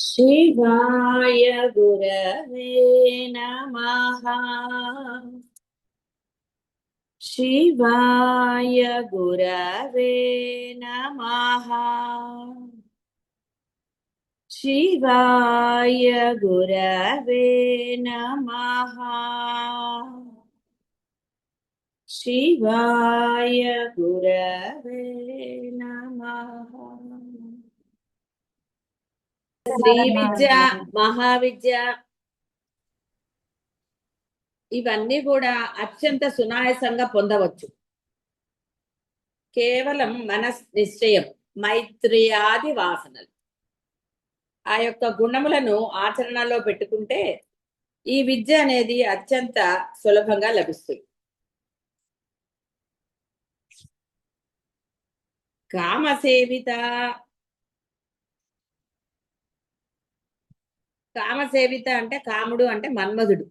शिवाय गुरवे नमः। शिवाय गुरवे नमः। शिवाय गुरवे नमः। शिवाय गुरवे नमः। శ్రీ విద్య, మహావిద్య ఇవన్నీ కూడా అత్యంత సునాయాసంగా పొందవచ్చు. కేవలం మనస్ నిశ్చయం, మైత్రియాది వాసనలు ఆ యొక్క గుణములను ఆచరణలో పెట్టుకుంటే ఈ విద్య అనేది అత్యంత సులభంగా లభిస్తుంది. కామసేవిత కామసేవిత అంటే కాముడు అంటే మన్మధుడు.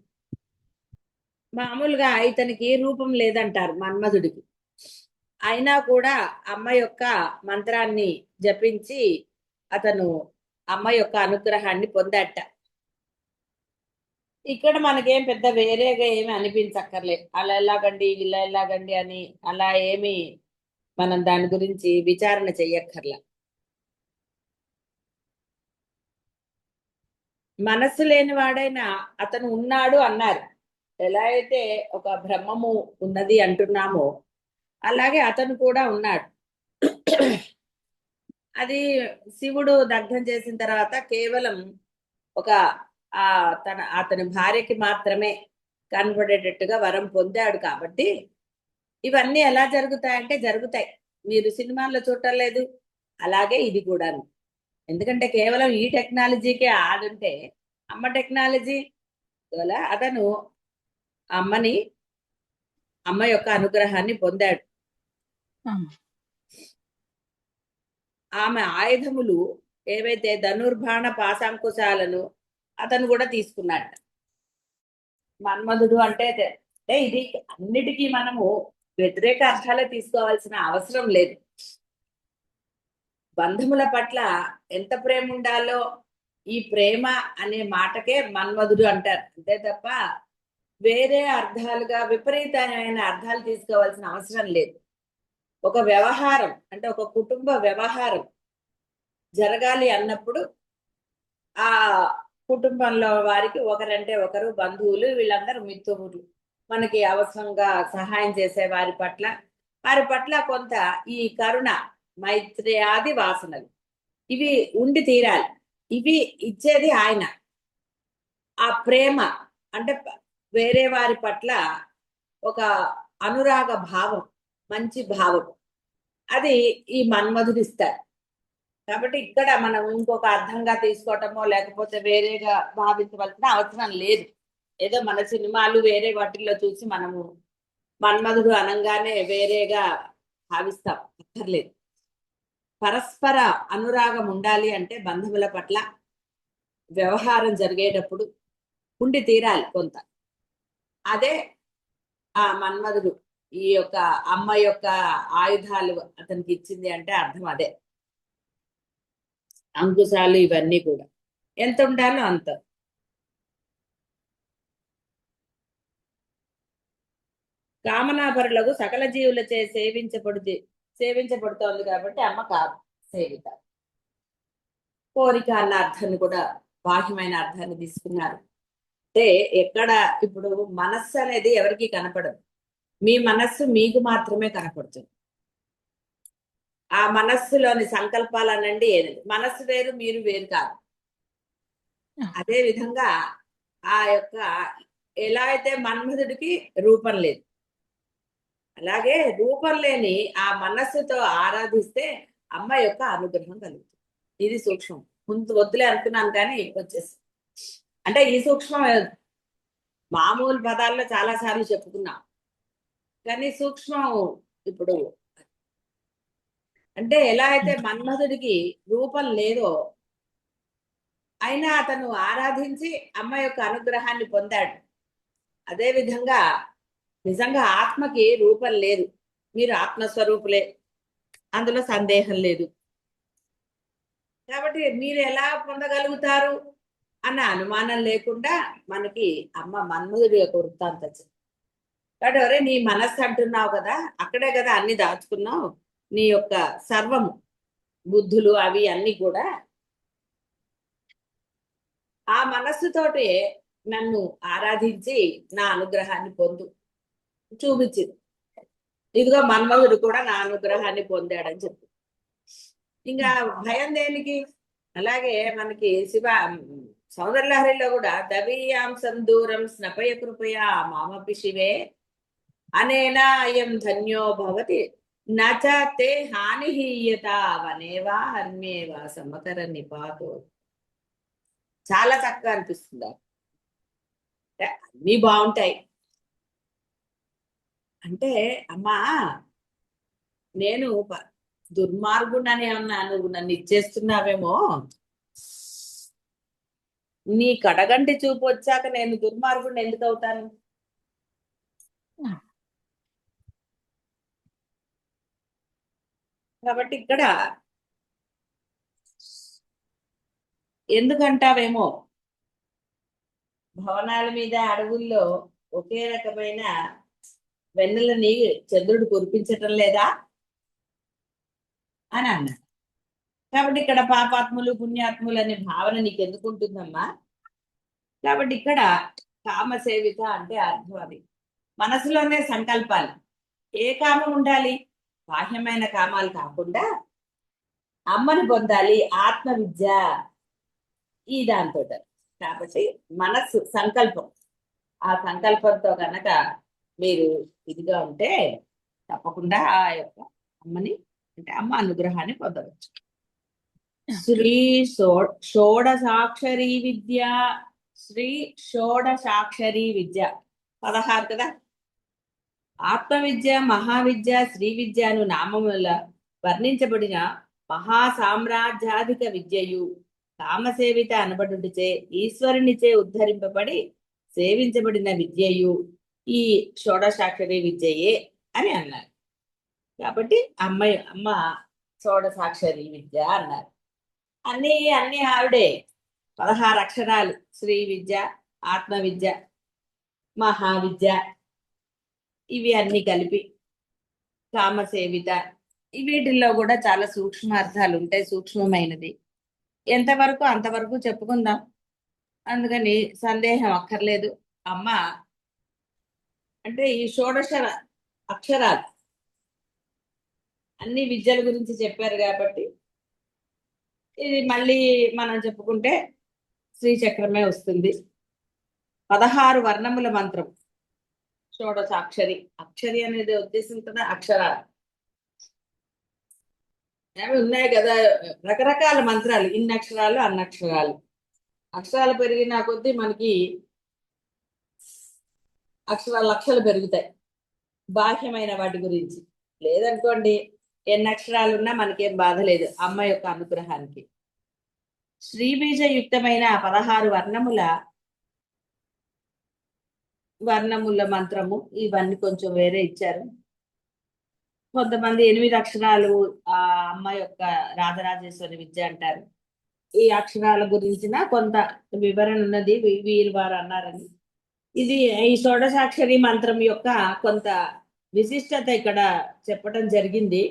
మామూలుగా ఇతనికి రూపం లేదంటారు మన్మధుడికి. అయినా కూడా అమ్మ యొక్క మంత్రాన్ని జపించి అతను అమ్మ యొక్క అనుగ్రహాన్ని పొందట. ఇక్కడ మనకేం పెద్ద వేరేగా ఏమి అనిపించక్కర్లేదు. అలా ఎలాగండి ఇలా ఎలాగండి అని అలా ఏమి మనం దాని గురించి విచారణ చెయ్యక్కర్లా. మనస్సు లేని వాడైనా అతను ఉన్నాడు అన్నారు. ఎలా అయితే ఒక బ్రహ్మము ఉన్నది అంటున్నామో అలాగే అతను కూడా ఉన్నాడు. అది శివుడు దగ్ధం చేసిన తర్వాత కేవలం ఒక అతని భార్యకి మాత్రమే కనబడేటట్టుగా వరం పొందాడు. కాబట్టి ఇవన్నీ ఎలా జరుగుతాయంటే జరుగుతాయి. మీరు సినిమాల్లో చూడటం లేదు, అలాగే ఇది కూడాను. ఎందుకంటే కేవలం ఈ టెక్నాలజీకే ఆదుంటే అమ్మ టెక్నాలజీ వల్ల అతను అమ్మ యొక్క అనుగ్రహాన్ని పొందాడు. ఆమె ఆయుధములు ఏవైతే ధనుర్బాణ పాశాంకుశాలను అతను కూడా తీసుకున్నాడు. మన్మధుడు అంటే ఇది అన్నిటికీ మనము వ్యతిరేక అర్థాలే తీసుకోవాల్సిన అవసరం లేదు. బంధముల పట్ల ఎంత ప్రేమ ఉండాలో ఈ ప్రేమ అనే మాటకే మన్మధుడు అంటారు. అంతే తప్ప వేరే అర్థాలుగా విపరీతమైన అర్థాలు తీసుకోవాల్సిన అవసరం లేదు. ఒక వ్యవహారం అంటే ఒక కుటుంబ వ్యవహారం జరగాలి అన్నప్పుడు ఆ కుటుంబంలో వారికి ఒకరంటే ఒకరు బంధువులు, వీళ్ళందరూ మిత్రులు, మనకి అవసరంగా సహాయం చేసే వారి పట్ల కొంత ఈ కరుణ, మైత్ర్యాది వాసనలు ఇవి ఉండి తీరాలి. ఇవి ఇచ్చేది ఆయన. ఆ ప్రేమ అంటే వేరే వారి పట్ల ఒక అనురాగ భావం, మంచి భావం, అది ఈ మన్మధుడు ఇస్తారు. కాబట్టి ఇక్కడ మనం ఇంకొక అర్థంగా తీసుకోవటమో లేకపోతే వేరేగా భావించవలసిన అవసరం లేదు. ఏదో మన సినిమాలు వేరే వాటిల్లో చూసి మనము మన్మధుడు అనంగానే వేరేగా భావిస్తాం, అక్కర్లేదు. పరస్పర అనురాగం ఉండాలి అంటే బంధువుల పట్ల వ్యవహారం జరిగేటప్పుడు ఉండి తీరాలి కొంత. అదే ఆ మన్మధుడు ఈ యొక్క అమ్మ యొక్క ఆయుధాలు అతనికి ఇచ్చింది అంటే అర్థం అదే. అంకుశాలు ఇవన్నీ కూడా ఎంత ఉండాలో అంత. కామనాపరులకు సకల జీవులచే సేవించబడుతోంది కాబట్టి అమ్మ కాదు సేవిత. కోరిక అన్న అర్థాన్ని కూడా బాహ్యమైన అర్థాన్ని తీసుకున్నారు. అంటే ఎక్కడ ఇప్పుడు మనస్సు అనేది ఎవరికి కనపడదు. మీ మనస్సు మీకు మాత్రమే కనపడుతుంది. ఆ మనస్సులోని సంకల్పాలు అనండి ఏదండి, మనస్సు వేరు మీరు వేరు కాదు. అదే విధంగా ఆ యొక్క ఎలా అయితే మన్మధుడికి రూపం లేదు, అలాగే రూపం లేని ఆ మనస్సుతో ఆరాధిస్తే అమ్మ యొక్క అనుగ్రహం కలుగుతుంది. ఇది సూక్ష్మం. ముందు వద్దులే అనుకున్నాను కానీ వచ్చేసి అంటే ఈ సూక్ష్మం మామూలు పదాల్లో చాలా సార్లు చెప్పుకున్నాం, కానీ సూక్ష్మం ఇప్పుడు అంటే ఎలా అయితే మన్మధుడికి రూపం లేదో అయినా అతను ఆరాధించి అమ్మ యొక్క అనుగ్రహాన్ని పొందాడు. అదే విధంగా నిజంగా ఆత్మకి రూపం లేదు, మీరు ఆత్మస్వరూపులే, అందులో సందేహం లేదు. కాబట్టి మీరు ఎలా పొందగలుగుతారు అన్న అనుమానం లేకుండా మనకి అమ్మ మన్మధుడి యొక్క వృత్తాంతం చెప్తుంది. కాబట్టి ఒరే నీ మనస్సు అంటున్నావు కదా, అక్కడే కదా అన్ని దాచుకున్నావు, నీ యొక్క సర్వము బుద్ధులు అవి అన్ని కూడా ఆ మనస్సుతోటి నన్ను ఆరాధించి నా అనుగ్రహాన్ని పొందు చూపించింది. ఇదిగో మన్మధుడు కూడా నా అనుగ్రహాన్ని పొందాడని చెప్పి ఇంకా భయం దేనికి. అలాగే మనకి సౌందర్యలహరిలో కూడా దవీయాంసం దూరం స్నపయ కృపయా మామపి శివే అనేనా అయం ధన్యో భవతి నచతే హాని హీయత వనేవా హర్మ్యేవా సమకర నిపాతో. చాలా చక్కగా అనిపిస్తుంది. అన్ని బాగుంటాయి అంటే అమ్మా నేను దుర్మార్గుడని అన్నా, నువ్వు నన్ను ఇచ్చేస్తున్నావేమో, నీ కడగంటి చూపు వచ్చాక నేను దుర్మార్గుడిని ఎందుకు అవుతాను? కాబట్టి ఇక్కడ ఎందుకంటావేమో, భవనాల మీద అడవుల్లో ఒకే రకమైన వెన్నెలని చంద్రుడు కురిపించటం లేదా అని అన్నాడు. కాబట్టి ఇక్కడ పాపాత్ములు పుణ్యాత్ములు అనే భావన నీకు ఎందుకు ఉంటుందమ్మా? కాబట్టి ఇక్కడ కామసేవిత అంటే అర్థం అది. మనసులోనే సంకల్పాలు. ఏ కామం ఉండాలి? బాహ్యమైన కామాలు కాకుండా అమ్మని పొందాలి, ఆత్మ విద్య ఈ దాంతో. కాబట్టి మనస్సు సంకల్పం, ఆ సంకల్పంతో కనుక మీరు ఇదిగా ఉంటే తప్పకుండా ఆ యొక్క అమ్మని అంటే అమ్మ అనుగ్రహాన్ని పొందవచ్చు. శ్రీ షోడసాక్షరీ విద్య, శ్రీ షోడసాక్షరీ విద్య 16 కదా. ఆత్మ విద్య, మహావిద్య, శ్రీ విద్య అను నామముల వర్ణించబడిన మహాసామ్రాజ్యాధిక విద్యయు కామసేవిత అనబడుటచే ఈశ్వరునిచే ఉద్ధరింపబడి సేవించబడిన విద్యయు ఈ షోడసాక్షరి విద్యయే అని అన్నారు. కాబట్టి అమ్మ షోడసాక్షరి విద్య అన్నారు. అన్ని ఆవిడే. 16 అక్షరాలు: శ్రీ విద్య, ఆత్మ విద్య, మహావిద్య, ఇవి అన్ని కలిపి కామసేవిత. వీటిల్లో కూడా చాలా సూక్ష్మార్థాలు ఉంటాయి, సూక్ష్మమైనది. ఎంతవరకు అంతవరకు చెప్పుకుందాం, అందుకని సందేహం అక్కర్లేదు. అమ్మ అంటే ఈ షోడశ అక్షరాలు అన్ని విద్యల గురించి చెప్పారు కాబట్టి ఇది మళ్ళీ మనం చెప్పుకుంటే శ్రీచక్రమే వస్తుంది. 16 వర్ణముల మంత్రం షోడశాక్షరి. అక్షరి అనేది ఉద్దేశం కదా, అక్షరాలు అవి ఉన్నాయి కదా, రకరకాల మంత్రాలు, ఇన్ని అక్షరాలు అన్ని అక్షరాలు. అక్షరాలు పెరిగిన కొద్దీ మనకి అక్షరాలు లక్షలు పెరుగుతాయి బాహ్యమైన వాటి గురించి. లేదనుకోండి ఎన్ని అక్షరాలు ఉన్నా మనకేం బాధ లేదు అమ్మ యొక్క అనుగ్రహానికి. శ్రీబీజయుక్తమైన 16 వర్ణముల మంత్రము. ఇవన్నీ కొంచెం వేరే ఇచ్చారు. కొంతమంది 8 అక్షరాలు ఆ అమ్మ యొక్క రాజరాజేశ్వరి విద్య అంటారు. ఈ అక్షరాల గురించిన కొంత వివరణ ఉన్నది, వీరు వారు అన్నారని. ఇది ఈ షోడశాక్షరి మంత్రం యొక్క కొంత విశిష్టత ఇక్కడ చెప్పడం జరిగింది.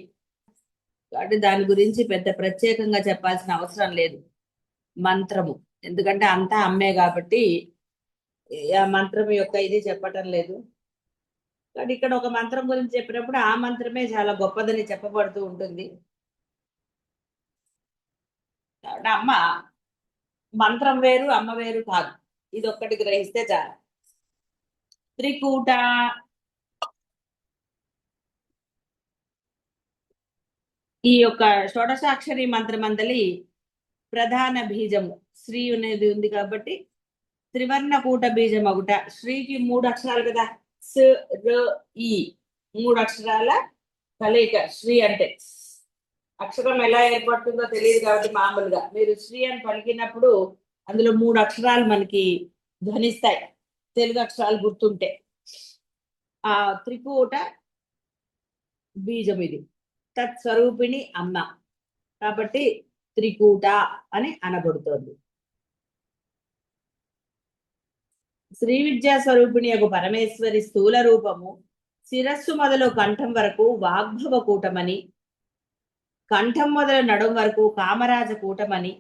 కాబట్టి దాని గురించి పెద్ద ప్రత్యేకంగా చెప్పాల్సిన అవసరం లేదు. మంత్రము ఎందుకంటే అంతా అమ్మే కాబట్టి ఆ మంత్రం యొక్క ఇది చెప్పటం లేదు. కానీ ఇక్కడ ఒక మంత్రం గురించి చెప్పినప్పుడు ఆ మంత్రమే చాలా గొప్పదని చెప్పబడుతూ ఉంటుంది. కాబట్టి అమ్మ మంత్రం వేరు, అమ్మ వేరు కాదు. ఇది ఒక్కటి గ్రహిస్తే చాలు. త్రికూట ఈ యొక్క షోడశాక్షరి మంత్రమందలి ప్రధాన బీజము శ్రీ అనేది ఉంది కాబట్టి త్రివర్ణ కూట బీజం ఒకట. శ్రీకి 3 అక్షరాలు కదా, స ర ఈ 3 అక్షరాల కలయిక శ్రీ. అంటే అక్షరం ఎలా ఏర్పడుతుందో తెలియదు కాబట్టి మామూలుగా మీరు శ్రీ అని పలికినప్పుడు అందులో 3 అక్షరాలు మనకి ధ్వనిస్తాయి, తెలుగు అక్షరాలు గుర్తుంటే. ఆ త్రికూట బీజం ఇది, తత్స్వరూపిణి అమ్మ. కాబట్టి త్రికూట అని అనబడుతోంది. శ్రీ విద్యా స్వరూపిణి యొక్క పరమేశ్వరి స్థూల రూపము శిరస్సు మొదలు కంఠం వరకు వాగ్భవ కూటమని, కంఠం మొదలు నడుం వరకు కామరాజ కూటమని,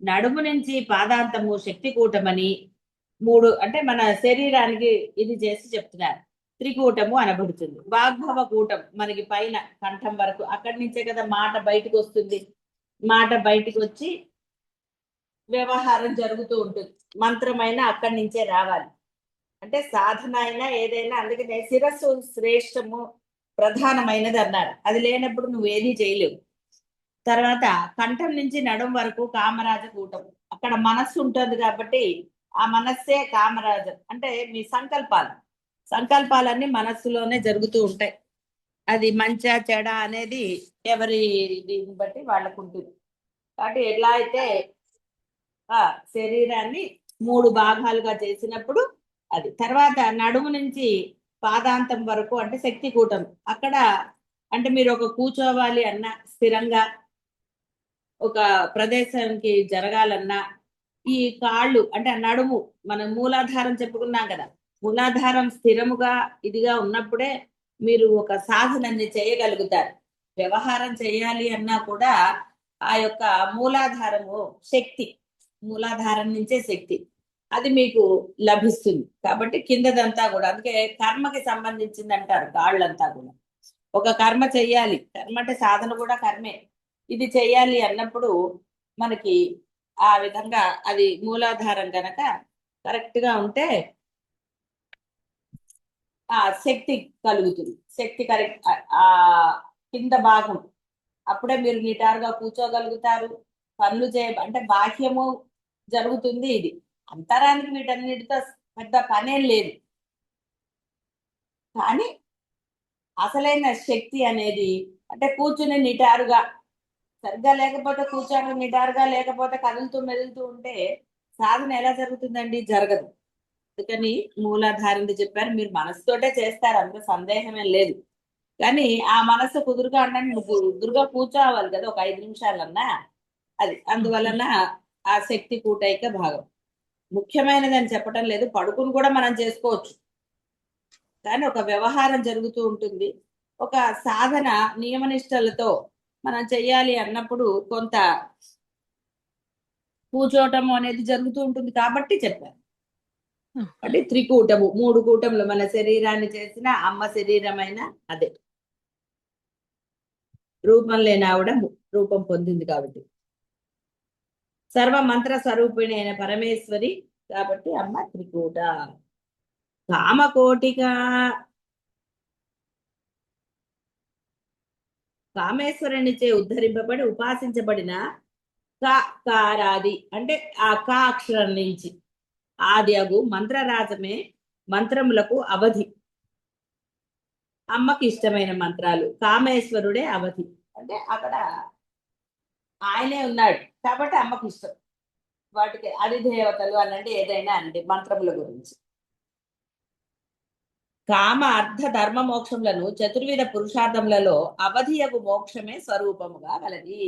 నడుము నుంచి పాదాంతము శక్తి కూటమని, మూడు అంటే మన శరీరానికి ఇది చేసి చెప్తున్నారు. త్రికూటము అనబడుతుంది. వాగ్భవ కూటం మనకి పైన కంఠం వరకు, అక్కడి నుంచే కదా మాట బయటకు వస్తుంది. మాట బయటకు వచ్చి వ్యవహారం జరుగుతూ ఉంటుంది. మంత్రమైనా అక్కడి నుంచే రావాలి. అంటే సాధన అయినా ఏదైనా, అందుకనే శిరస్సు శ్రేష్టము ప్రధానమైనది అన్నారు. అది లేనప్పుడు నువ్వు ఏదీ చేయలేవు. తర్వాత కంఠం నుంచి నడుం వరకు కామరాజ కూటం, అక్కడ మనస్సు ఉంటుంది కాబట్టి ఆ మనస్సే కామరాజు. అంటే మీ సంకల్పాలన్నీ మనస్సులోనే జరుగుతూ ఉంటాయి. అది మంచా చెడ అనేది ఎవరి దీన్ని బట్టి వాళ్ళకు ఉంటుంది. కాబట్టి ఎలా అయితే ఆ శరీరాన్ని మూడు భాగాలుగా చేసినప్పుడు అది, తర్వాత నడుము నుంచి పాదాంతం వరకు అంటే శక్తి కూటం, అక్కడ అంటే మీరు ఒక కూర్చోవాలి అన్నా, స్థిరంగా ఒక ప్రదేశానికి జరగాలన్నా, ఈ కాళ్ళు అంటే నడుము, మనం మూలాధారం చెప్పుకున్నాం కదా, మూలాధారం స్థిరముగా ఇదిగా ఉన్నప్పుడే మీరు ఒక సాధనని చేయగలుగుతారు. వ్యవహారం చేయాలి అన్నా కూడా ఆ యొక్క మూలాధారము శక్తి, మూలాధారం నుంచే శక్తి అది మీకు లభిస్తుంది. కాబట్టి కిందదంతా కూడా, అందుకే కర్మకి సంబంధించింది అంటారు కాళ్ళంతా కూడా. ఒక కర్మ చెయ్యాలి, కర్మ అంటే సాధన కూడా కర్మే, ఇది చెయ్యాలి అన్నప్పుడు మనకి ఆ విధంగా అది మూలాధారం గనక కరెక్ట్ గా ఉంటే ఆ శక్తి కలుగుతుంది. శక్తి కరెక్ట్ ఆ కింద భాగం, అప్పుడే మీరు నిటారుగా కూర్చోగలుగుతారు. పనులు అంటే బాహ్యము జరుగుతుంది. ఇది అంతరానికి వీటన్నిటితో పెద్ద పనేం లేదు. కానీ అసలైన శక్తి అనేది అంటే కూర్చుని నిటారుగా, సరిగ్గా లేకపోతే కూర్చొని నిటారుగా లేకపోతే కదులుతూ మెదులుతూ ఉంటే సాధన ఎలా జరుగుతుందండి? జరగదు. అందుకని మూలాధారింది చెప్పారు. మీరు మనసుతోటే చేస్తారు, అందులో సందేహమేం లేదు. కానీ ఆ మనసు కుదురుగా ఉండడానికి నువ్వు కుదురుగా కూర్చోవాలి కదా ఒక 5 నిమిషాలన్నా. అది అందువలన ఆ శక్తి కూటైక భాగం ముఖ్యమైనదని చెప్పటం లేదు. పడుకుని కూడా మనం చేసుకోవచ్చు, కానీ ఒక వ్యవహారం జరుగుతూ ఉంటుంది. ఒక సాధన నియమనిష్టలతో మనం చెయ్యాలి అన్నప్పుడు కొంత కూర్చోవటం అనేది జరుగుతూ ఉంటుంది కాబట్టి చెప్పాను. అంటే త్రికూటము, 3 కూటములు మన శరీరాన్ని చేసిన అమ్మ శరీరమైన అదే రూపం లేని ఆవిడ రూపం పొందింది కాబట్టి, సర్వ మంత్ర స్వరూపిణి అయిన పరమేశ్వరి కాబట్టి అమ్మ త్రికూట. కామకోటిక, కామేశ్వరునిచే ఉద్ధరింపబడి ఉపాసించబడిన కారాది అంటే ఆ కా అక్షరం నుంచి ఆది అగు మంత్రరాజమే మంత్రములకు అవధి. అమ్మకి ఇష్టమైన మంత్రాలు, కామేశ్వరుడే అవధి. అంటే అక్కడ ఆయనే ఉన్నాడు కాబట్టి అమ్మకి ఇష్టం. వాటికి అధిదేవతలు అనండి, ఏదైనా అండి మంత్రముల గురించి. కామ అర్థ ధర్మ మోక్షములను చతుర్విధ పురుషార్థములలో అవధియగు మోక్షమే స్వరూపముగా గలది.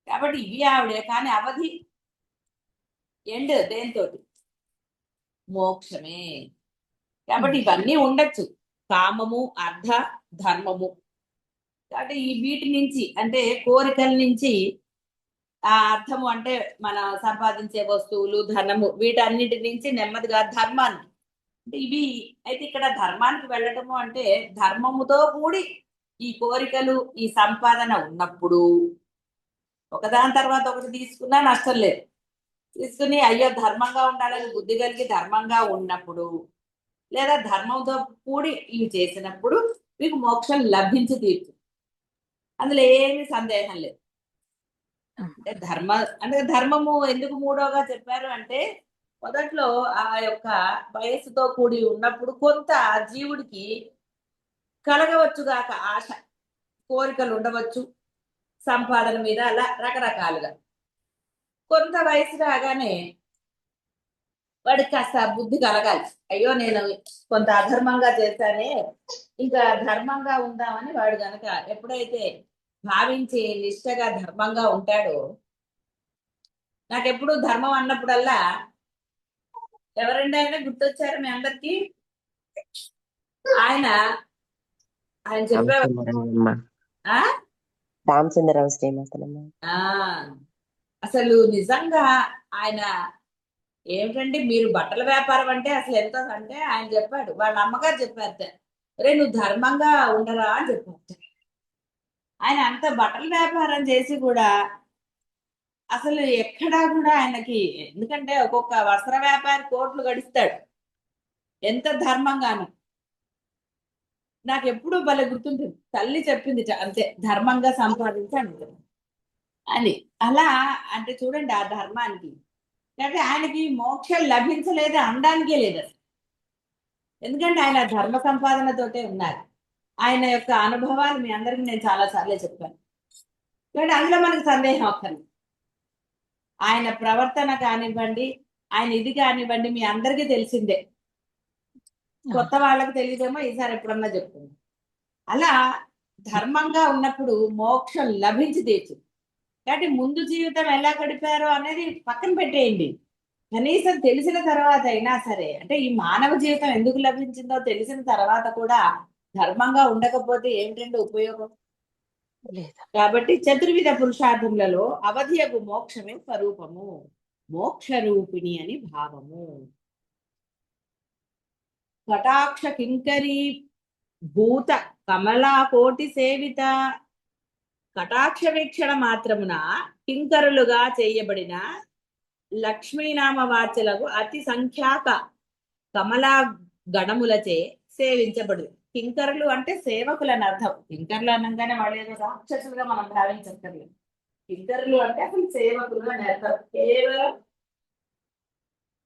కాబట్టి ఇవి ఆవిడే, కానీ అవధి ఎండ్ దేంతో? మోక్షమే. కాబట్టి ఇవన్నీ ఉండొచ్చు, కామము అర్థ ధర్మము. కాబట్టి ఈ వీటి నుంచి అంటే కోరికల నుంచి ఆ అర్థము అంటే మన సంపాదించే వస్తువులు, ధనము, వీటన్నిటి నుంచి నెమ్మదిగా ధర్మాన్ని అంటే ఇవి. అయితే ఇక్కడ ధర్మానికి వెళ్ళటము అంటే ధర్మముతో కూడి ఈ కోరికలు ఈ సంపాదన ఉన్నప్పుడు ఒకదాని తర్వాత ఒకటి తీసుకున్నా నష్టం లేదు. తీసుకుని అయ్యో ధర్మంగా ఉండాలని బుద్ధి కలిగి ధర్మంగా ఉన్నప్పుడు, లేదా ధర్మంతో కూడి ఇవి చేసినప్పుడు మీకు మోక్షం లభించి తీరుతుంది. అందులో ఏమి సందేహం లేదు. అంటే అంటే ధర్మము ఎందుకు మూడోగా చెప్పారు అంటే, మొదట్లో ఆ యొక్క వయస్సుతో కూడి ఉన్నప్పుడు కొంత జీవుడికి కలగవచ్చుగాక ఆశ, కోరికలు ఉండవచ్చు సంపాదన మీద, అలా రకరకాలుగా. కొంత వయసు రాగానే వాడికి కాస్త బుద్ధి కలగాలి, అయ్యో నేను కొంత అధర్మంగా చేశానే, ఇంకా ధర్మంగా ఉందామని వాడు గనక ఎప్పుడైతే భావించి నిష్టగా ధర్మంగా ఉంటాడో, నాకెప్పుడు ధర్మం అన్నప్పుడల్లా ఎవరండి ఆయన గుర్తొచ్చారు మీ అందరికి? ఆయన ఆయన చెప్పేవారు. రామచంద్రమ్మ. ఆ రామచంద్రరావు శ్రీమంతనమ్మ. ఆ అసలు నిజంగా ఆయన ఏమిటండి, మీరు బట్టల వ్యాపారం అంటే అసలు ఎంత అంటే ఆయన చెప్పాడు, వాళ్ళ అమ్మగారు చెప్పారు, రే నువ్వు ధర్మంగా ఉండరా అని చెప్పారు. ఆయన అంత బట్టల వ్యాపారం చేసి కూడా అసలు ఎక్కడా కూడా ఆయనకి, ఎందుకంటే ఒక్కొక్క వస్త్ర వ్యాపారి కోట్లు గడిస్తాడు ఎంత ధర్మంగాను. నాకు ఎప్పుడూ భలే గుర్తుంటుంది, తల్లి చెప్పింది అంతే, ధర్మంగా సంపాదించండి అని. అలా అంటే చూడండి ఆ ధర్మానికి, అంటే ఆయనకి మోక్షం లభించలేదు అనడానికే లేదు అసలు. ఎందుకంటే ఆయన ధర్మ సంపాదనతోటే ఉన్నారు. ఆయన యొక్క అనుభవాలు మీ అందరికి నేను చాలా సార్లే చెప్పాను, కాబట్టి అందులో మనకు సందేహం అక్కర్లేదు. ఆయన ప్రవర్తన కానివ్వండి, ఆయన ఇది కానివ్వండి, మీ అందరికీ తెలిసిందే. కొత్త వాళ్ళకి తెలియదేమో, ఈసారి ఎప్పుడన్నా చెప్తుంది. అలా ధర్మంగా ఉన్నప్పుడు మోక్షం లభించి తీర్చు. కాబట్టి ముందు జీవితం ఎలా గడిపారో అనేది పక్కన పెట్టేయండి. కనీసం తెలిసిన తర్వాత అయినా సరే, అంటే ఈ మానవ జీవితం ఎందుకు లభించిందో తెలిసిన తర్వాత కూడా ధర్మంగా ఉండకపోతే ఏమిటండి ఉపయోగం? కాబట్టి చతుర్విధ పురుషార్థములలో అవధియగు మోక్షమే స్వరూపము, మోక్ష రూపిణి అని భావము. కటాక్ష కింకరీ భూత కమలాకోటి సేవిత. కటాక్ష వీక్షణ మాత్రమున కింకరులుగా చేయబడిన లక్ష్మీనామ వాచ్యలకు అతి సంఖ్యాక కమలా గణములచే సేవించబడు. కింకరులు అంటే సేవకులని అర్థం. కింకరులు అనగానే వాళ్ళు ఏదో రాక్షసులుగా మనం భావించక్కర్లేదు. కింకరులు అంటే అసలు సేవకులు అని అర్థం. కేవలం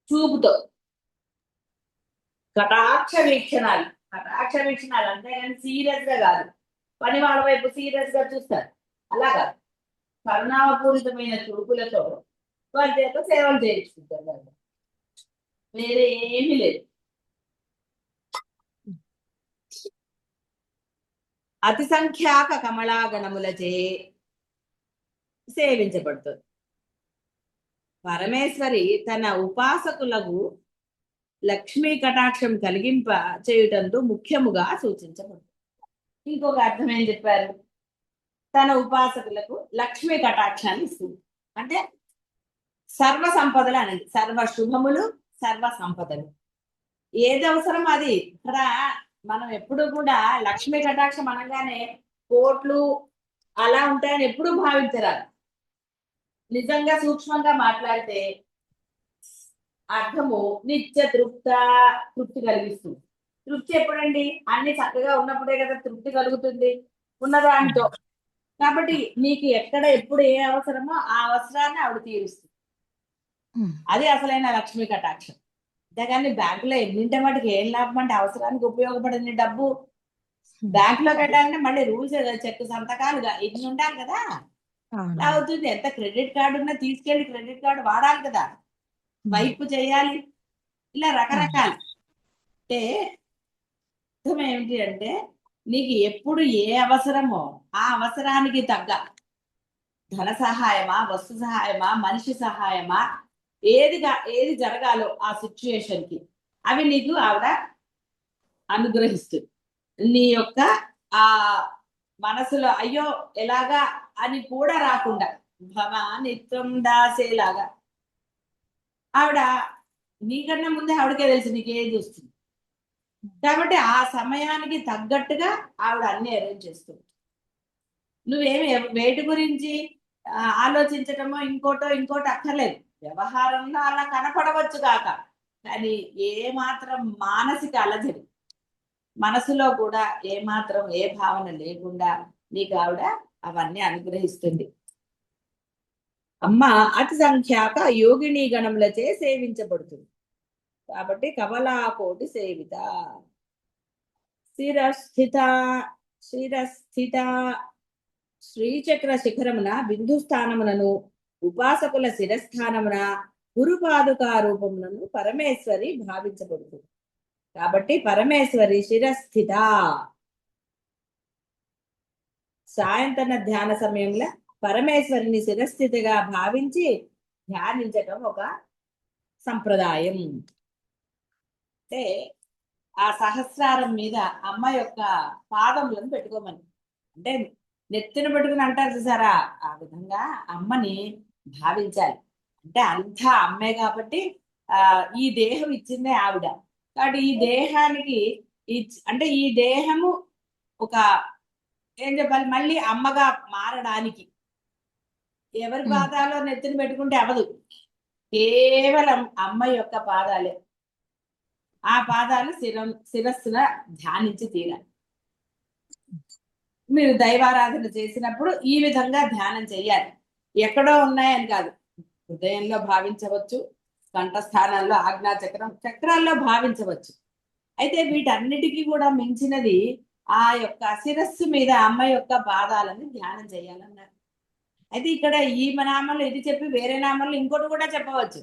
చూపుతో కటాక్ష వీక్షణాలు, కటాక్ష వీక్షణాలు అంతేగాని సీరియస్ గా కాదు. పని వాళ్ళ వైపు సీరియస్ గా చూస్తారు, అలా కాదు. కరుణాపూరితమైన చూపులతో వాళ్ళ చేత సేవలు చేయించుకుంటారు వాళ్ళు, వేరే ఏమీ లేదు. అతి సంఖ్యాక కమలాగణములచే సేవించబడుతుంది. పరమేశ్వరి తన ఉపాసకులకు లక్ష్మీ కటాక్షం కలిగింప చేయుటంతో ముఖ్యముగా సూచించబడుతుంది. ఇంకొక అర్థం ఏం చెప్పారు? తన ఉపాసకులకు లక్ష్మీ కటాక్షాన్ని ఇస్తుంది అంటే సర్వ సంపదలు అనేది, సర్వ శుభములు, సర్వ సంపదలు. ఏది అవసరం అది. ఇక్కడ మనం ఎప్పుడు కూడా లక్ష్మీ కటాక్షం అనగానే కోట్లు అలా ఉంటాయని ఎప్పుడూ భావించరాదు. నిజంగా సూక్ష్మంగా మాట్లాడితే అర్థము నిత్య తృప్తి కలిగిస్తుంది. తృప్తి ఎప్పుడండి? అన్ని చక్కగా ఉన్నప్పుడే కదా తృప్తి కలుగుతుంది, ఉన్నదాంతో. కాబట్టి నీకు ఎక్కడ ఎప్పుడు ఏ అవసరమో ఆ అవసరాన్ని ఆవిడ తీరుస్తుంది. అది అసలైన లక్ష్మీ కటాక్షం. అంతేగాని బ్యాంకులో ఎన్నింటే మటుకు ఏం లాభం అంటే, అవసరానికి ఉపయోగపడింది డబ్బు బ్యాంకులో పెట్టాలంటే మళ్ళీ రూల్స్, చెక్ సంతకాలుగా ఇన్ని ఉండాలి కదా. అవుతుంది. ఎంత క్రెడిట్ కార్డు ఉన్నా తీసుకెళ్లి క్రెడిట్ కార్డు వాడాలి కదా, వైపు చేయాలి, ఇలా రకరకాలు. అంటే అర్థం ఏమిటి అంటే, నీకు ఎప్పుడు ఏ అవసరమో ఆ అవసరానికి తగ్గ ధన సహాయమా, వస్తు సహాయమా, మనిషి సహాయమా, ఏది జరగాలో ఆ సిచ్యుయేషన్ కి అవి నీకు ఆవిడ అనుగ్రహిస్తుంది. నీ యొక్క ఆ మనసులో అయ్యో ఎలాగా అని కూడా రాకుండా భవానిత్వం దాసేలాగా ఆవిడ, నీకన్నా ముందే ఆవిడకే తెలుసు నీకేది వస్తుంది. కాబట్టి ఆ సమయానికి తగ్గట్టుగా ఆవిడ అన్ని అరేంజ్ చేస్తుంది. నువ్వేమి వేటి గురించి ఆలోచించటమో ఇంకోటో అక్కర్లేదు. వ్యవహారంలో అలా కనపడవచ్చు కాక, కానీ ఏ మాత్రం మానసిక అలజడి, మనసులో కూడా ఏ మాత్రం ఏ భావన లేకుండా నీకు ఆవిడ అవన్నీ అనుగ్రహిస్తుంది. అమ్మ అతి సంఖ్యాక యోగిని గణములచే సేవించబడుతుంది. కాబట్టి కమలాకోటి సేవిత. శిరస్థిత శ్రీచక్ర శిఖరమున బిందు స్థానములను, ఉపాసకుల శిరస్థానమున గురుపాదుకా రూపములను పరమేశ్వరి భావించబడుతుంది. కాబట్టి పరమేశ్వరి శిరస్థిత. సాయంత్రన ధ్యాన సమయంలో పరమేశ్వరుని శిరస్థితిగా భావించి ధ్యానించటం ఒక సంప్రదాయం. అంటే ఆ సహస్రారం మీద అమ్మ యొక్క పాదములను పెట్టుకోమని, అంటే నెత్తిన పెట్టుకుని అంటారు చూసారా, ఆ విధంగా అమ్మని భావించాలి. అంటే అంతా అమ్మే కాబట్టి ఈ దేహం ఇచ్చిందే ఆవిడ కాబట్టి ఈ దేహానికి అంటే ఈ దేహము ఒక ఏం చెప్పాలి, మళ్ళీ అమ్మగా మారడానికి ఎవరి పాదాలో నెత్తిన పెట్టుకుంటే అవదు, కేవలం అమ్మ యొక్క పాదాలే. ఆ పాదాలు శిరస్సున ధ్యానించి తీరాలి. మీరు దైవారాధన చేసినప్పుడు ఈ విధంగా ధ్యానం చేయాలి. ఎక్కడో ఉన్నాయని కాదు, హృదయంలో భావించవచ్చు, కంఠస్థానాల్లో ఆజ్ఞాచక్రం చక్రాల్లో భావించవచ్చు. అయితే వీటన్నిటికీ కూడా మించినది ఆ యొక్క శిరస్సు మీద అమ్మ యొక్క పాదాలను ధ్యానం చేయాలన్నారు. అయితే ఇక్కడ ఈ నామంలో ఇది చెప్పి వేరే నామంలో ఇంకోటి కూడా చెప్పవచ్చు.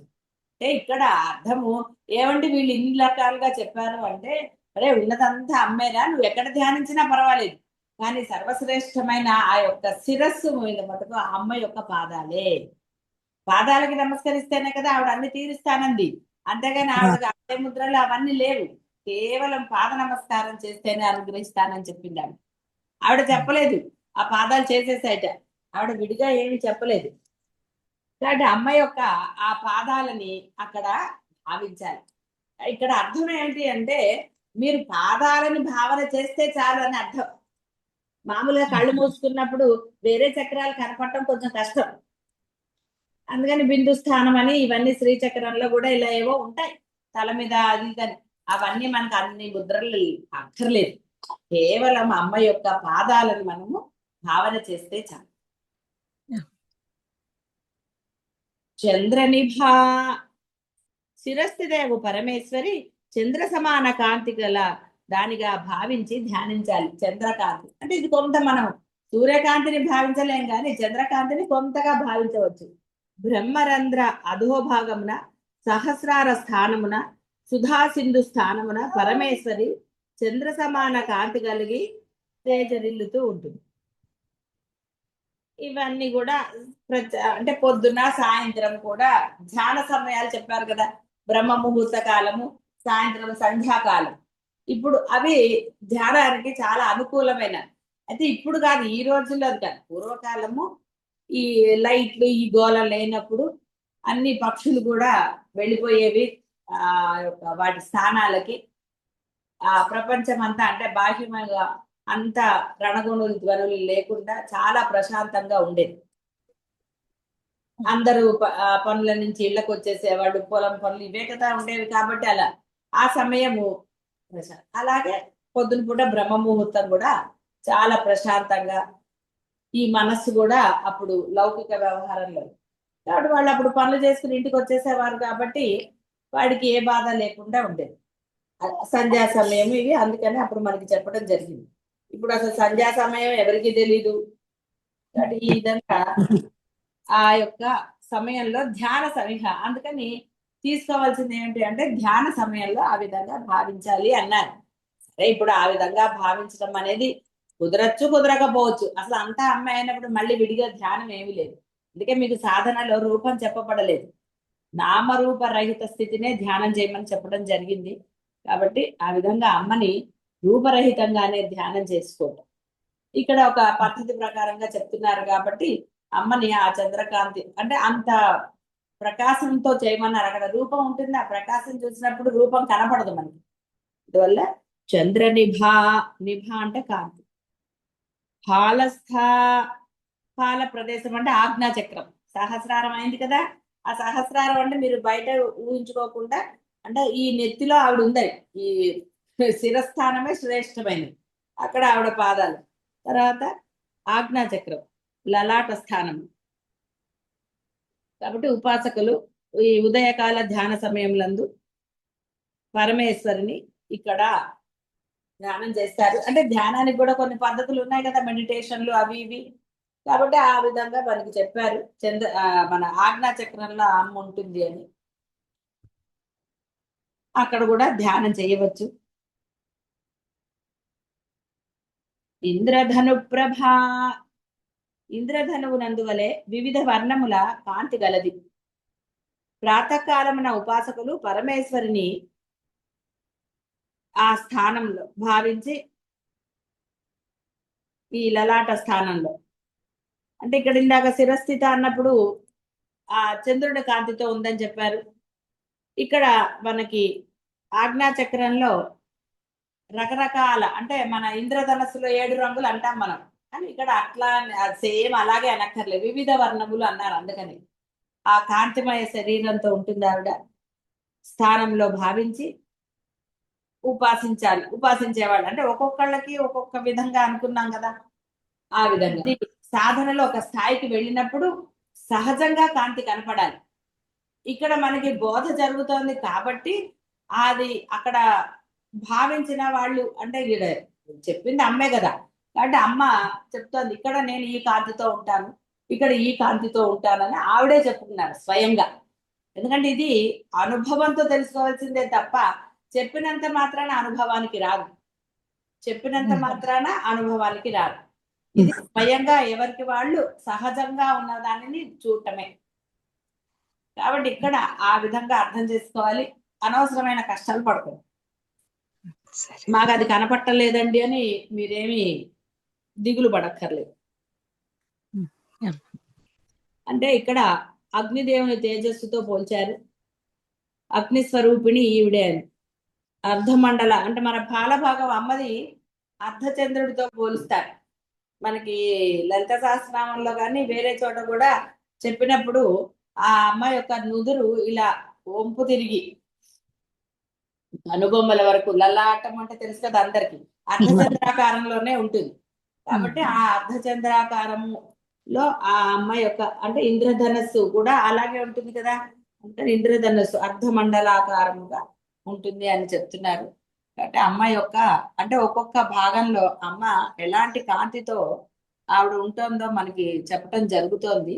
అంటే ఇక్కడ అర్థము ఏమంటే వీళ్ళు ఇన్ని రకాలుగా చెప్పారు అంటే, అరే ఉన్నదంతా అమ్మేరా, నువ్వు ఎక్కడ ధ్యానించినా పర్వాలేదు, కానీ సర్వశ్రేష్టమైన ఆ యొక్క శిరస్సు మీద మటుకు ఆ అమ్మ యొక్క పాదాలే. పాదాలకి నమస్కరిస్తేనే కదా ఆవిడ అన్ని తీరుస్తానంది, అంతేగాని ఆవిడకి అదే ముద్రలు అవన్నీ లేవు. కేవలం పాద నమస్కారం చేస్తేనే అనుగ్రహిస్తానని చెప్పింది ఆవిడ. ఆవిడ చెప్పలేదు ఆ పాదాలు చేసేసాయట, ఆవిడ విడిగా ఏమి చెప్పలేదు. కాబట్టి అమ్మ యొక్క ఆ పాదాలని అక్కడ భావించాలి. ఇక్కడ అర్థం ఏంటి అంటే, మీరు పాదాలని భావన చేస్తే చాలు అని అర్థం. మామూలుగా కళ్ళు మూసుకున్నప్పుడు వేరే చక్రాలు కనపడటం కొంచెం కష్టం, అందుకని బిందు స్థానం అని ఇవన్నీ శ్రీచక్రంలో కూడా ఇలా ఏవో ఉంటాయి తల మీద అది కానీ, అవన్నీ మనకు అన్ని ముద్రలు అక్కర్లేదు. కేవలం అమ్మ యొక్క పాదాలను మనము భావన చేస్తే చాలు. చంద్రనిభా శిరస్థిదేవు పరమేశ్వరి చంద్ర సమాన కాంతి గల దానిగా భావించి ధ్యానించాలి. చంద్రకాంతి అంటే ఇది కొంత మనం సూర్యకాంతిని భావించలేం కానీ చంద్రకాంతిని కొంతగా భావించవచ్చు. బ్రహ్మరంధ్ర అధోభాగమున సహస్రార స్థానమున సుధాసింధు స్థానమున పరమేశ్వరి చంద్ర సమాన కాంతి కలిగి తేజరిల్లుతూ ఉంటుంది. ఇవన్నీ కూడా అంటే పొద్దున సాయంత్రం కూడా ధ్యాన సమయాలు చెప్పారు కదా, బ్రహ్మ ముహూర్త కాలము, సాయంత్రం సంధ్యాకాలం. ఇప్పుడు అవి ధ్యానానికి చాలా అనుకూలమైన, అయితే ఇప్పుడు కాదు, ఈ రోజుల్లో కాదు, పూర్వకాలము ఈ లైట్లు ఈ గోళ లేనప్పుడు అన్ని పక్షులు కూడా వెళ్ళిపోయేవి ఆ యొక్క వాటి స్థానాలకి. ఆ ప్రపంచం అంతా అంటే బాహ్యంగా అంత రణగుణులు ధ్వనులు లేకుండా చాలా ప్రశాంతంగా ఉండేది. అందరూ పనుల నుంచి ఇళ్లకు వచ్చేసేవాళ్ళు, పొలం పనులు ఇవే కదా ఉండేవి కాబట్టి అలా ఆ సమయము అలాగే పొద్దున పూట బ్రహ్మ ముహూర్తం కూడా చాలా ప్రశాంతంగా, ఈ మనస్సు కూడా అప్పుడు లౌకిక వ్యవహారంలో కాబట్టి వాళ్ళు అప్పుడు పనులు చేసుకుని ఇంటికి వచ్చేసేవారు కాబట్టి వాడికి ఏ బాధ లేకుండా ఉండేది. సంధ్యా సమయం ఇవి, అందుకని అప్పుడు మనకి చెప్పడం జరిగింది. ఇప్పుడు అసలు సంధ్యా సమయం ఎవరికి తెలీదు కాబట్టి ఈ విధంగా ఆ యొక్క సమయంలో ధ్యాన సమయ, అందుకని తీసుకోవాల్సింది ఏంటి అంటే ధ్యాన సమయంలో ఆ విధంగా భావించాలి అన్నారు. సరే ఇప్పుడు ఆ విధంగా భావించడం అనేది కుదరచ్చు కుదరకపోవచ్చు, అసలు అంతా అమ్మాయి అయినప్పుడు మళ్ళీ విడిగా ధ్యానం ఏమీ లేదు. అందుకే మీకు సాధనలో రూపం చెప్పబడలేదు, నామరూప రహిత స్థితినే ధ్యానం చేయమని చెప్పడం జరిగింది. కాబట్టి ఆ విధంగా అమ్మని రూపరహితంగానే ధ్యానం చేసుకోవటం ఇక్కడ ఒక పద్ధతి ప్రకారంగా చెప్తున్నారు. కాబట్టి అమ్మని ఆ చంద్రకాంతి అంటే అంత ప్రకాశంతో చేయమన్నారు. అక్కడ రూపం ఉంటుంది, ఆ ప్రకాశం చూసినప్పుడు రూపం కనపడదు మనకి. అందువల్ల చంద్ర నిభా, నిభా అంటే కాంతి, హాలస్థ హాల ప్రదేశం అంటే ఆజ్ఞా చక్రం, సహస్రారం అయింది కదా. ఆ సహస్రారం అంటే మీరు బయట ఊహించుకోకుండా, అంటే ఈ నెత్తిలో ఆవిడ ఉందని, ఈ శిరస్థానమే శ్రేష్టమైనది, అక్కడ ఆవిడ పాదాలు. తర్వాత ఆజ్ఞా చక్రం లలాట స్థానం. కాబట్టి ఉపాసకులు ఈ ఉదయకాల ధ్యాన సమయంలందు పరమేశ్వరిని ఇక్కడ ధ్యానం చేస్తారు. అంటే ధ్యానానికి కూడా కొన్ని పద్ధతులు ఉన్నాయి కదా, మెడిటేషన్లు అవి ఇవి, కాబట్టి ఆ విధంగా మనకి చెప్పారు. మన ఆజ్ఞా చక్రంలో అమ్మ ఉంటుంది అని అక్కడ కూడా ధ్యానం చేయవచ్చు. ఇంద్రధను ప్రభా, ఇంద్రధనువు నందువలే వివిధ వర్ణముల కాంతి గలది. ప్రాతకాలమున ఉపాసకులు పరమేశ్వరిని ఆ స్థానంలో భావించి, ఈ లలాట స్థానంలో, అంటే ఇక్కడ ఇందాక శిరస్థిత అన్నప్పుడు ఆ చంద్రుడి కాంతితో ఉందని చెప్పారు. ఇక్కడ మనకి ఆజ్ఞా చక్రంలో రకరకాల, అంటే మన ఇంద్రధనస్సులో 7 రంగులు అంటాం మనం, కానీ ఇక్కడ అట్లా సేమ్ అలాగే అనక్కర్లేదు, వివిధ వర్ణములు అన్నారు. అందుకని ఆ కాంతిమయ శరీరంతో ఉంటుంది ఆవిడ స్థానంలో భావించి ఉపాసించాలి. ఉపాసించేవాళ్ళు అంటే ఒక్కొక్కళ్ళకి ఒక్కొక్క విధంగా అనుకున్నాం కదా, ఆ విధంగా సాధనలో ఒక స్థాయికి వెళ్ళినప్పుడు సహజంగా కాంతి కనపడాలి. ఇక్కడ మనకి బోధ జరుగుతోంది కాబట్టి అది అక్కడ భావించిన వాళ్ళు, అంటే ఈడ చెప్పింది అమ్మే కదా, కాబట్టి అమ్మ చెప్తోంది ఇక్కడ నేను ఈ కాంతితో ఉంటాను, ఇక్కడ ఈ కాంతితో ఉంటానని ఆవిడే చెప్పుకున్నారు స్వయంగా. ఎందుకంటే ఇది అనుభవంతో తెలుసుకోవాల్సిందే తప్ప చెప్పినంత మాత్రాన అనుభవానికి రాదు, చెప్పినంత మాత్రాన అనుభవానికి రాదు. ఇది స్వయంగా ఎవరికి వాళ్ళు సహజంగా ఉన్న దానిని చూడటమే. కాబట్టి ఇక్కడ ఆ విధంగా అర్థం చేసుకోవాలి, అనవసరమైన కష్టాలు పడకూడదు. మాకు అది కనపట్టలేదండి అని మీరేమి దిగులు పడక్కర్లేదు. అంటే ఇక్కడ అగ్నిదేవుని తేజస్సుతో పోల్చారు. అగ్ని స్వరూపిణి ఈవిడే అని. అర్ధమండల అంటే మన పాలభాగం అమ్మది అర్ధచంద్రుడితో పోలుస్తారు. మనకి లలిత సహస్రనామంలో కానీ వేరే చోట కూడా చెప్పినప్పుడు ఆ అమ్మ యొక్క నుదురు ఇలా వంపు తిరిగి అనుబొమ్మల వరకు, లలాటం అంటే తెలుసు కదా అందరికి, అర్ధచంద్రాకారంలోనే ఉంటుంది. కాబట్టి ఆ అర్ధచంద్రాకారంలో ఆ అమ్మ యొక్క, అంటే ఇంద్రధనస్సు కూడా అలాగే ఉంటుంది కదా, అంటే ఇంద్రధనస్సు అర్ధమండలాకారముగా ఉంటుంది అని చెప్తున్నారు. కాబట్టి అమ్మ యొక్క, అంటే ఒక్కొక్క భాగంలో అమ్మ ఎలాంటి కాంతితో ఆవిడ ఉంటుందో మనకి చెప్పటం జరుగుతోంది.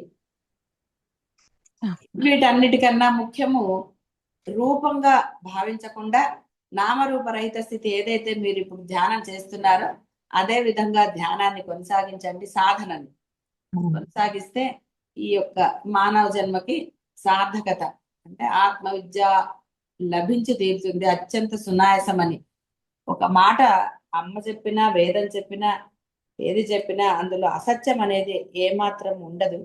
వీటన్నిటికన్నా ముఖ్యము రూపంగా భావించకుండా నామరూపరహిత స్థితి ఏదైతే మీరు ఇప్పుడు ధ్యానం చేస్తున్నారో అదే విధంగా ధ్యానాన్ని కొనసాగించండి. సాధనని కొనసాగిస్తే ఈ యొక్క మానవ జన్మకి సార్థకత, అంటే ఆత్మ విద్య లభించి తీరుతుంది అత్యంత సునాయాసమని. ఒక మాట అమ్మ చెప్పినా వేదం చెప్పినా ఏది చెప్పినా అందులో అసత్యం అనేది ఏమాత్రం ఉండదు.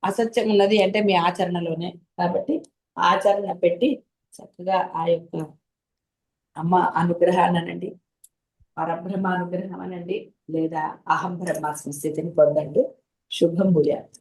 అసత్యం ఉన్నది అంటే మీ ఆచరణలోనే. కాబట్టి ఆచరణ పెట్టి చక్కగా ఆ యొక్క అమ్మ అనుగ్రహాన్ని అనండి, పరబ్రహ్మ అనుగ్రహం అనండి, లేదా అహం బ్రహ్మాస్మి స్థితిని పొందండి. శుభం భూయాత్.